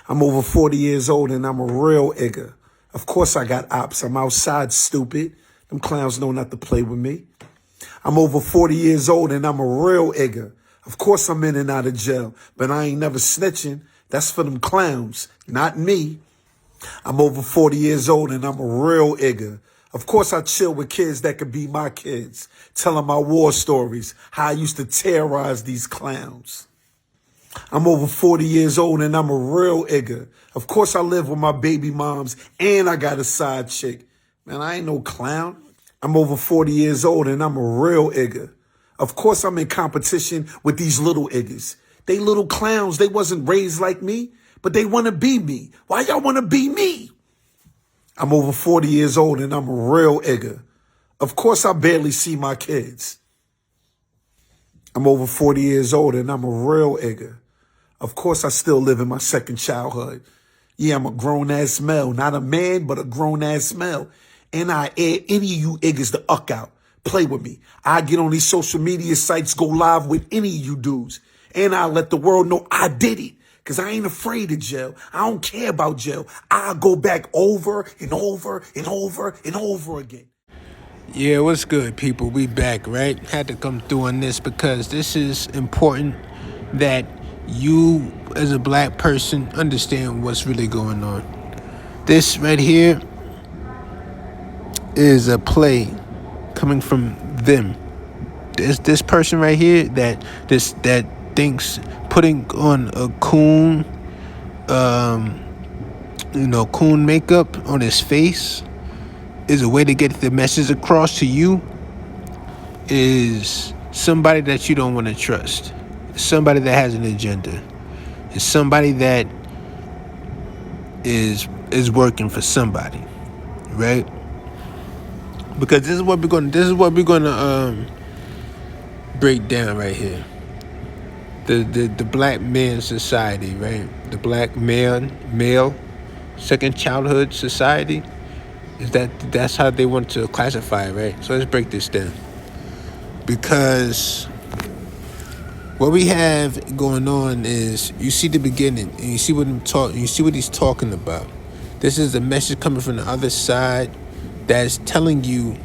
I'm over 40 years old and I'm a real igger. Of course I got ops. I'm outside, stupid. Them clowns know not to play with me. I'm over 40 years old and I'm a real igger. Of course I'm in and out of jail, but I ain't never snitching. That's for them clowns, not me. I'm over 40 years old and I'm a real igger. Of course I chill with kids that could be my kids, telling my war stories, how I used to terrorize these clowns. I'm over 40 years old and I'm a real igger. Of course I live with my baby moms and I got a side chick. Man, I ain't no clown. I'm over 40 years old and I'm a real igger. Of course I'm in competition with these little iggers. They little clowns. They wasn't raised like me, but they want to be me. Why y'all want to be me? I'm over 40 years old and I'm a real igger. Of course I barely see my kids. I'm over 40 years old and I'm a real igger. Of course I still live in my second childhood. Yeah, I'm a grown-ass male. Not a man, but a grown-ass male. And I air any of you iggers to uck out. Play with me. I get on these social media sites, go live with any of you dudes. And I let the world know I did it. Because I ain't afraid of jail. I don't care about jail. I'll go back over and over and over and over again. Yeah, what's good, people? We back, right? Had to come through on this because this is important that you, as a black person, understand what's really going on. This right here is a play coming from them. This person right here that thinks putting on a coon coon makeup on his face is a way to get the message across to you is somebody that you don't want to trust. Somebody that has an agenda. It's somebody that is working for somebody, right? Because this is what we're gonna break down right here. The black man society, right? The black male second childhood society. That's how they want to classify it, right? So let's break this down. Because what we have going on is you see the beginning and you see what he's talking about. This is a message coming from the other side that's telling you,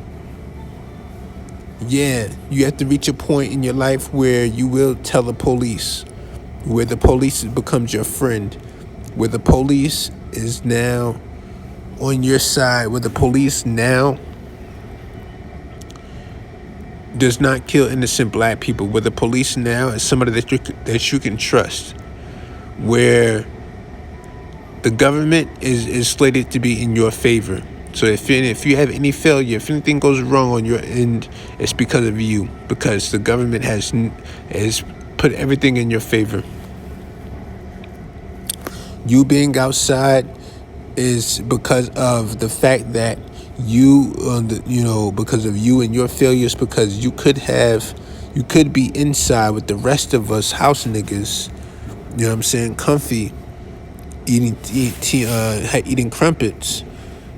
yeah, you have to reach a point in your life where you will tell the police, where the police becomes your friend, where the police is now on your side, where the police now does not kill innocent black people, where the police now is somebody that you can trust, where the government is slated to be in your favor. So if you have any failure, if anything goes wrong on your end, it's because of you, because the government has put everything in your favor. You being outside is because of the fact that because of you and your failures, because you could be inside with the rest of us house niggas, you know what I'm saying, comfy, eating crumpets,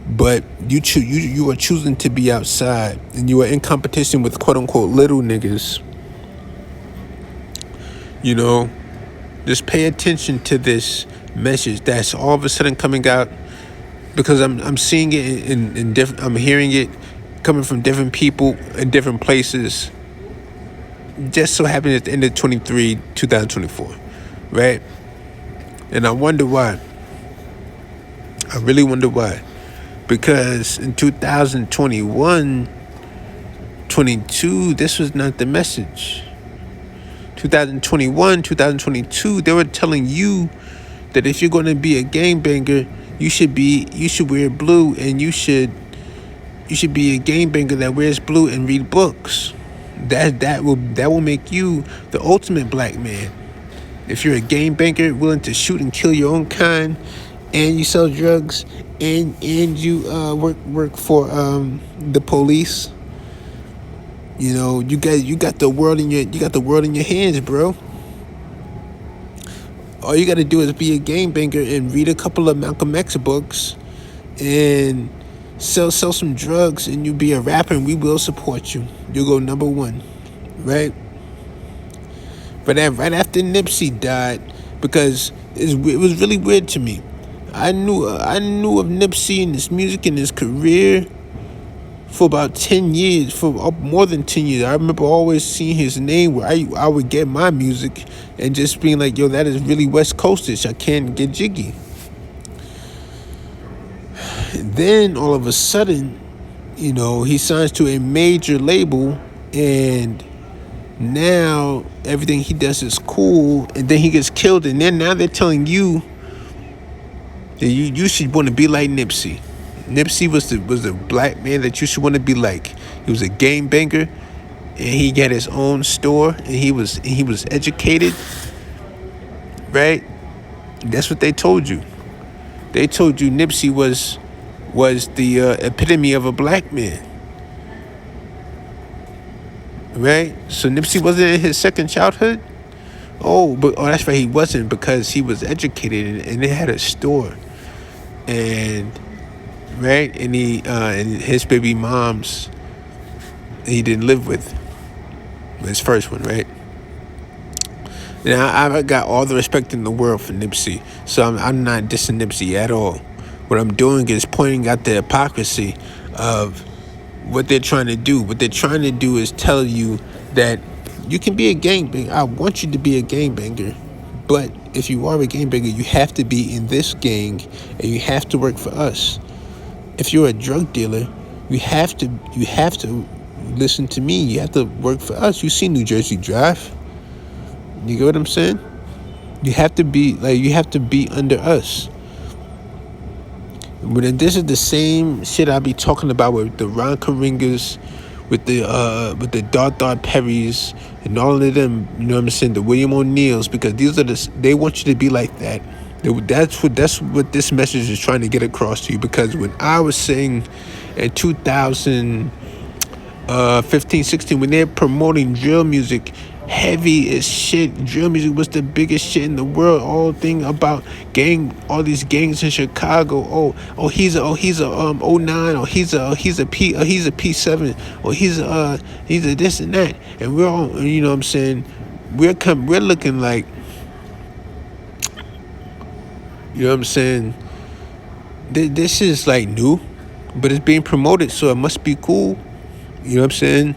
but you are choosing to be outside and you are in competition with quote unquote little niggas. You know, just pay attention to this message that's all of a sudden coming out, because I'm seeing it in different, I'm hearing it coming from different people in different places. Just so happened at the end of 2024, right? And I wonder why. I really wonder why. Because in 2021, 22, this was not the message. 2021, 2022, they were telling you that if you're going to be a gangbanger, you should wear blue, and you should be a gangbanger that wears blue and read books. That will make you the ultimate black man. If you're a gangbanger willing to shoot and kill your own kind, and you sell drugs, and you work for the police, you know, you got the world in your hands, bro. All you got to do is be a gangbanger and read a couple of Malcolm X books and sell some drugs, and you be a rapper, and we will support you. You'll go number one, right? But then right after Nipsey died, because it was really weird to me. I knew of Nipsey and his music and his career for about 10 years, for more than 10 years. I remember always seeing his name where I would get my music and just being like, yo, that is really West Coastish. I can't get jiggy. And then all of a sudden, he signs to a major label, and now everything he does is cool, and then he gets killed, and then now they're telling you that you should want to be like Nipsey. Nipsey was the black man that you should want to be like. He was a game banger, and he got his own store, and he was educated, right? That's what they told you. They told you Nipsey was the epitome of a black man, right? So Nipsey wasn't in his second childhood. But that's right, he wasn't, because he was educated and they had a store, and right, and and his baby moms he didn't live with, his first one, right? Now I got all the respect in the world for Nipsey, so I'm not dissing Nipsey at all. What I'm doing is pointing out the hypocrisy of what they're trying to do. What they're trying to do is tell you that you can be a gangbanger. I want you to be a gangbanger, but if you are a gangbanger, you have to be in this gang and you have to work for us. If you're a drug dealer, you have to listen to me. You have to work for us. You see New Jersey Drive. You get what I'm saying? You have to be under us. But this is the same shit I be talking about with the Ron Karingas, with the Dart Perrys, and all of them. You know what I'm saying? The William O'Neills, because they want you to be like that. That's what this message is trying to get across to you. Because when I was saying in 2015, 16, when they're promoting drill music heavy as shit, drill music was the biggest shit in the world. All thing about all these gangs in Chicago. He's a 09, or he's a P7, or he's a this and that, and we're all, you know what I'm saying, we're looking like, you know what I'm saying, this is like new, but it's being promoted, so it must be cool. You know what I'm saying?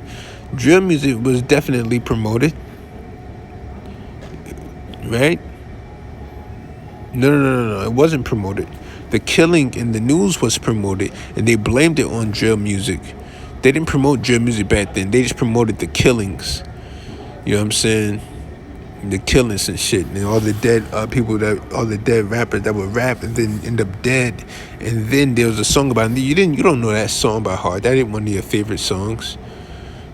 Drill music was definitely promoted, right? No. It wasn't promoted. The killing in the news was promoted, and they blamed it on drill music. They didn't promote drill music back then. They just promoted the killings. You know what I'm saying? The killings and shit, and all the dead people, all the dead rappers that would rap and then end up dead. And then there was a song about it. You don't know that song by heart. That ain't one of your favorite songs.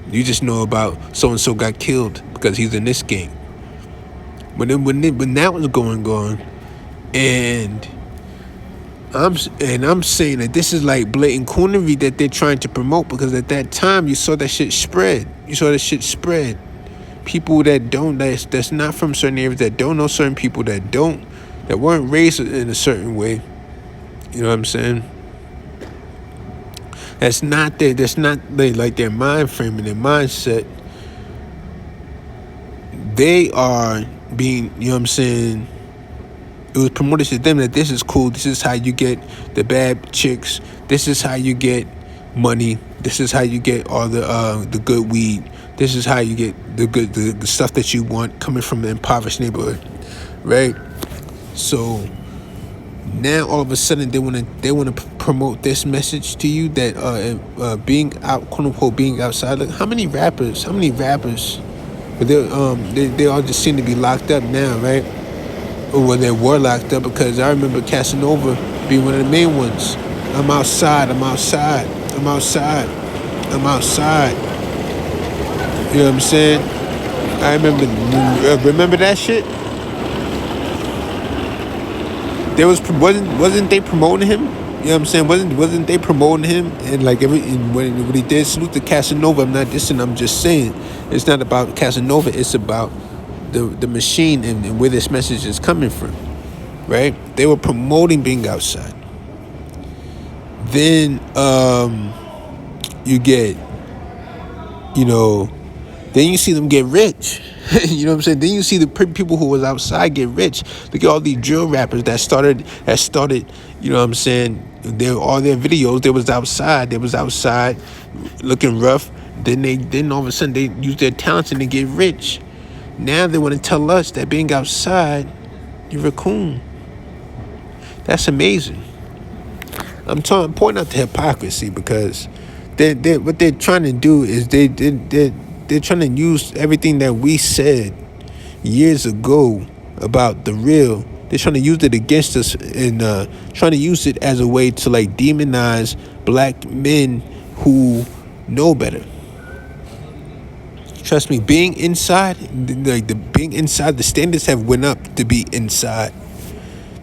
You just know about so and so got killed because he's in this gang. But then when that was going on, and I'm saying that this is like blatant coonery that they're trying to promote, because at that time you saw that shit spread. People that's not from certain areas, that don't know certain people, that weren't raised in a certain way. You know what I'm saying? That's not their mind frame and their mindset. They are being, you know what I'm saying, it was promoted to them that this is cool. This is how you get the bad chicks. This is how you get money. This is how you get all the good weed. This is how you get the stuff that you want coming from the impoverished neighborhood, right? So now all of a sudden they want to promote this message to you that being out, quote unquote, being outside. Like how many rappers? But they all just seem to be locked up now, right? Or they were locked up, because I remember Casanova being one of the main ones. I'm outside. You know what I'm saying? I remember that shit. Wasn't they promoting him? You know what I'm saying? Wasn't they promoting him? And like when he did salute to Casanova, I'm not dissing, I'm just saying it's not about Casanova, it's about the machine and where this message is coming from, right? They were promoting being outside. Then you get, Then you see them get rich. You know what I'm saying? Then you see the people who was outside get rich. Look at all these drill rappers that started, you know what I'm saying? All their videos, they was outside looking rough. Then all of a sudden they use their talents and they get rich. Now they want to tell us that being outside, you're a coon. That's amazing. I'm pointing out the hypocrisy because what they're trying to do is they're trying to use everything that we said years ago about the real. They're trying to use it against us and trying to use it as a way to like demonize black men who know better. Trust me, being inside, the standards have went up to be inside.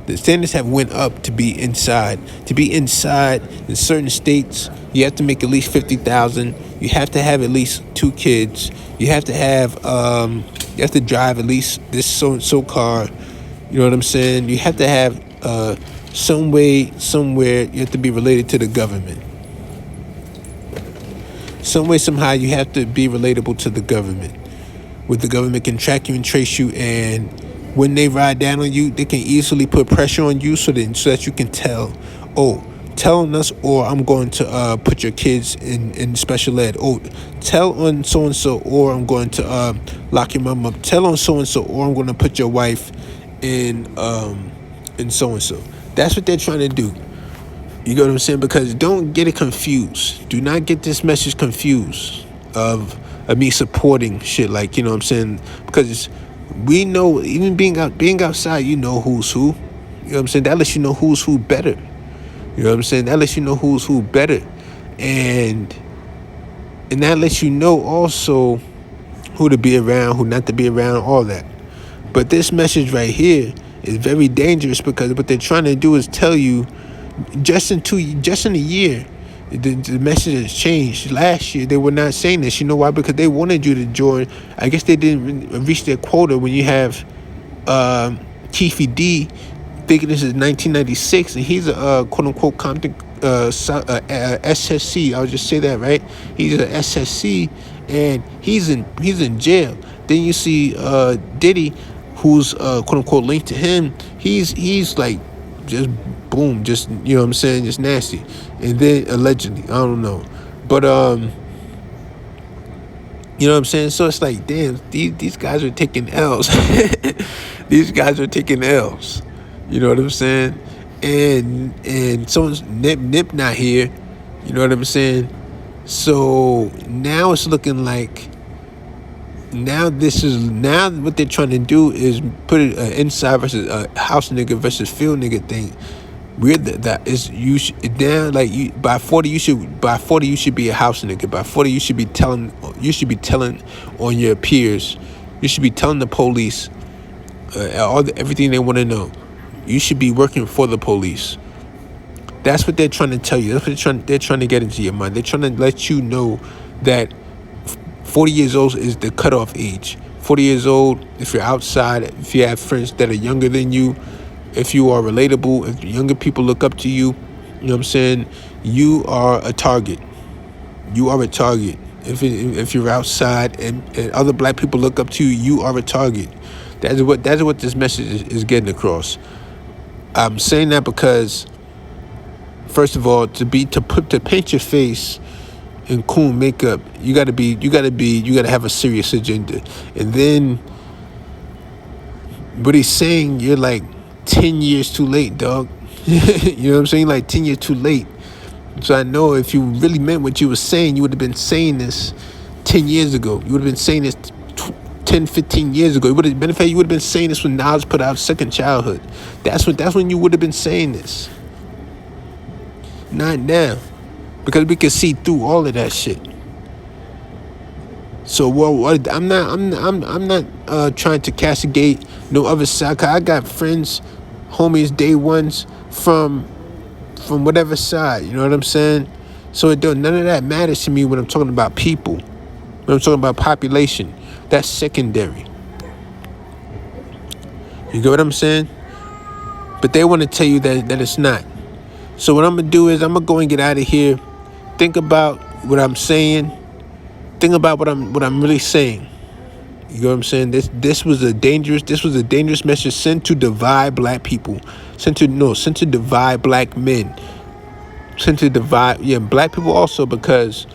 The standards have went up to be inside. To be inside in certain states, you have to make at least 50,000. You have to have at least 2 kids. You have to have you have to drive at least this so car. You know what I'm saying? You have to have some way, somewhere. You have to be related to the government. Some way, somehow, you have to be relatable to the government. Where the government can track you and trace you, and when they ride down on you, they can easily put pressure on you so that you can tell on us, or I'm going to put your kids in special ed. Oh, tell on so-and-so, or I'm going to lock your mom up. Tell on so-and-so, or I'm going to put your wife in so-and-so. That's what they're trying to do. You know what I'm saying? Because don't get it confused. Do not get this message confused of me supporting shit like, you know what I'm saying? Because we know, even being outside, you know who's who. You know what I'm saying? That lets you know who's who better. You know what I'm saying? That lets you know who's who better. And that lets you know also who to be around, who not to be around, all that. But this message right here is very dangerous because what they're trying to do is tell you just in a year, the message has changed. Last year, they were not saying this. You know why? Because they wanted you to join. I guess they didn't reach their quota when you have Keefe D thinking this is 1996, and he's a quote-unquote Compton SSC. I'll just say that, right? He's an SSC, and he's in jail. Then you see Diddy, who's quote-unquote linked to him. He's like just boom, just, you know what I'm saying, just nasty. And then allegedly, I don't know, but you know what I'm saying. So it's like, damn, these guys are taking L's. These guys are taking L's. You know what I'm saying? And someone's Nip not here. You know what I'm saying? So now it's looking like now what they're trying to do is put it inside versus house nigga versus field nigga thing. By 40 you should be a house nigga. By 40 you should be telling on your peers. You should be telling the police everything they want to know. You should be working for the police. That's what they're trying to tell you. That's what they're trying to get into your mind. They're trying to let you know that 40 years old is the cutoff age. 40 years old, if you're outside, if you have friends that are younger than you, if you are relatable, if younger people look up to you, you know what I'm saying, you are a target. You are a target. If you're outside and other black people look up to you, you are a target. That's what this message is getting across. I'm saying that because, first of all, to paint your face in cool makeup, you gotta have a serious agenda. And then what he's saying, you're like 10 years too late, dog. You know what I'm saying? Like 10 years too late. So I know if you really meant what you were saying, you would have been saying this 10 years ago. You would have been saying this 10, 15 years ago. It would have been, in fact, you would have been saying this when Nas put out Second Childhood. That's when you would have been saying this. Not now. Because we can see through all of that shit. So I'm not trying to castigate no other side. 'Cause I got friends, homies, day ones from whatever side. You know what I'm saying? So none of that matters to me when I'm talking about people. When I'm talking about population, that's secondary. You get what I'm saying? But they want to tell you that it's not. So what I'm gonna do is I'm gonna go and get out of here. Think about what I'm saying. think about what I'm really saying. You know what I'm saying? This was a dangerous message sent to divide black people, sent to divide black men, sent to divide black people also, because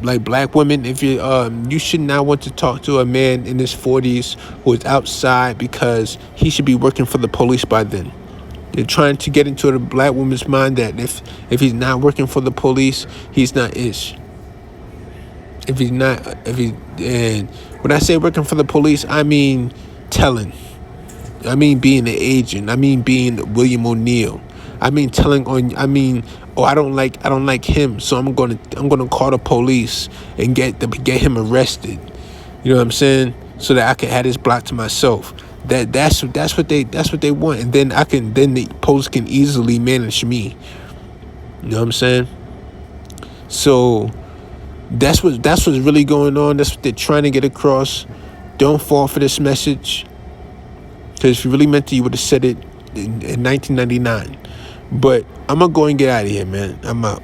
like black women, if you should not want to talk to a man in his 40s who is outside, because he should be working for the police by then. They're trying to get into the black woman's mind that if he's not working for the police, he's not ish. And when I say working for the police, I mean telling. I mean being an agent. I mean being William O'Neill. I mean telling on. I mean, oh, I don't like him, so I'm gonna call the police and get him arrested. You know what I'm saying? So that I can have this block to myself. That's what they want, and then the police can easily manage me. You know what I'm saying? So that's what's really going on. That's what they're trying to get across. Don't fall for this message, because if you really meant to, you would have said it in 1999. But I'm gonna go and get out of here, man. I'm out.